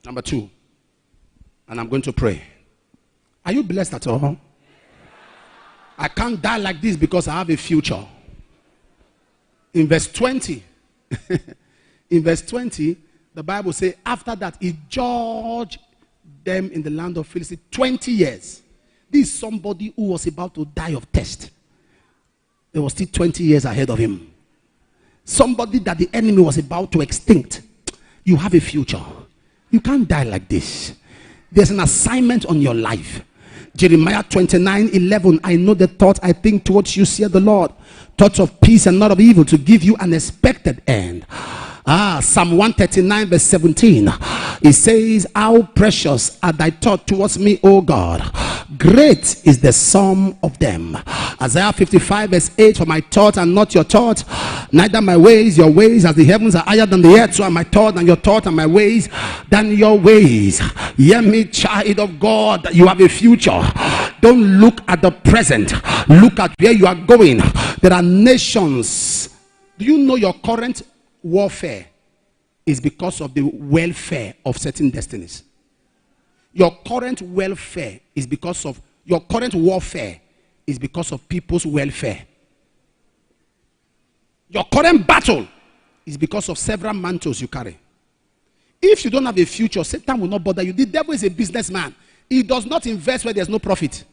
Number 2. And I'm going to pray. Are you blessed at all? I can't die like this because I have a future. In verse 20, in verse 20, the Bible says, after that, he judged them in the land of Philistine 20 years. This is somebody who was about to die of thirst. There was still 20 years ahead of him. Somebody that the enemy was about to extinct. You have a future. You can't die like this. There's an assignment on your life. Jeremiah 29:11. I know the thought I think towards you, saith the Lord. Thoughts of peace and not of evil, to give you an expected end. Psalm 139 verse 17. It says, how precious are thy thoughts towards me, O God. Great is the sum of them. Isaiah 55 verse 8. For my thoughts are not your thoughts, neither my ways your ways. As the heavens are higher than the earth, so are my thoughts and your thoughts and my ways than your ways. Hear me, child of God. You have a future. Don't look at the present. Look at where you are going. There are nations. Do you know your current warfare is because of the welfare of certain destinies? Your current welfare is because of your current warfare is because of people's welfare. Your current battle is because of several mantles you carry. If you don't have a future, Satan will not bother you. The devil is a businessman. He does not invest where there's no profit.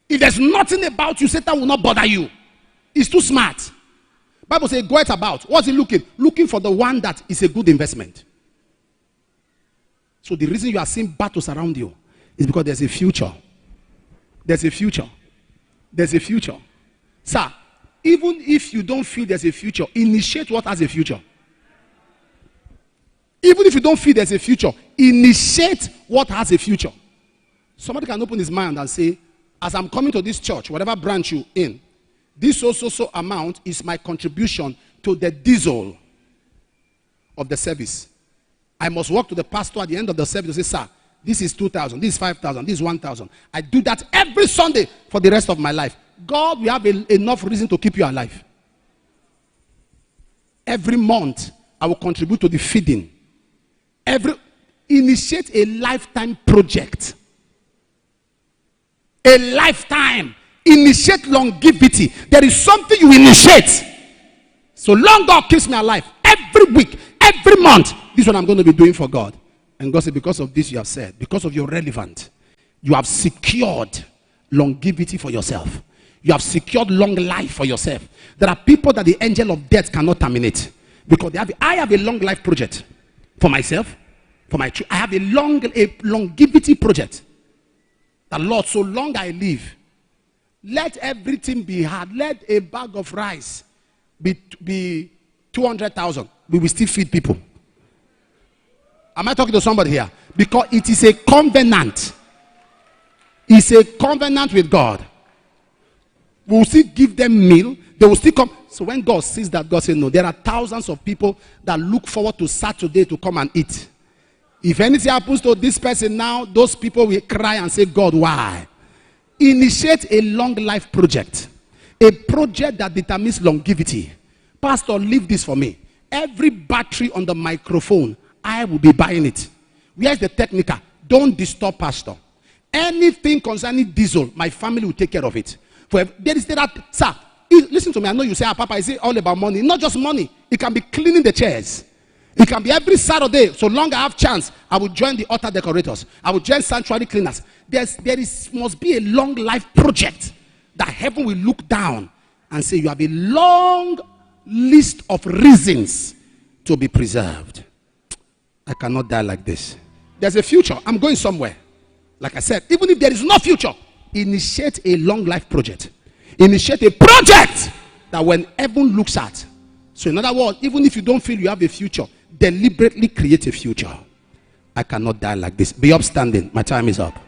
If there's nothing about you, Satan will not bother you. He's too smart. Bible says, go it about. What's he looking? Looking for the one that is a good investment. So the reason you are seeing battles around you is because there's a future. There's a future. There's a future. Sir, even if you don't feel there's a future, initiate what has a future. Even if you don't feel there's a future, initiate what has a future. Somebody can open his mind and say, as I'm coming to this church, whatever branch you're in, this so amount is my contribution to the diesel of the service. I must walk to the pastor at the end of the service and say, sir, this is 2,000, this is 5,000, this is 1,000. I do that every Sunday for the rest of my life. God will have enough reason to keep you alive. Every month, I will contribute to the feeding. Initiate a lifetime project. A lifetime. Initiate longevity. There is something you initiate. So long God keeps me alive. Every week, every month. This is what I'm going to be doing for God. And God said, because of this you have said, because of your relevant, you have secured longevity for yourself. You have secured long life for yourself. There are people that the angel of death cannot terminate. Because I have a long life project for myself, for my children. I have a longevity project. The Lord, so long I live, let everything be hard. Let a bag of rice be 200,000. We will still feed people. Am I talking to somebody here? Because it is a covenant. It's a covenant with God. We will still give them meal. They will still come. So when God sees that, God says, no, there are thousands of people that look forward to Saturday to come and eat. If anything happens to this person now, those people will cry and say, God, why? Initiate a long life project. A project that determines longevity. Pastor, leave this for me. Every battery on the microphone, I will be buying it. Where's the technical? Don't disturb pastor. Anything concerning diesel, my family will take care of it. For there is that, sir, listen to me. I know you say, Papa, is it all about money? Not just money. It can be cleaning the chairs. It can be every Saturday. So long I have chance, I will join the altar decorators. I will join sanctuary cleaners. Must be a long life project that heaven will look down and say, you have a long list of reasons to be preserved. I cannot die like this. There's a future. I'm going somewhere. Like I said, even if there is no future, initiate a long life project. Initiate a project that when heaven looks at. So in other words, even if you don't feel you have a future, deliberately create a future. I cannot die like this. Be upstanding. My time is up.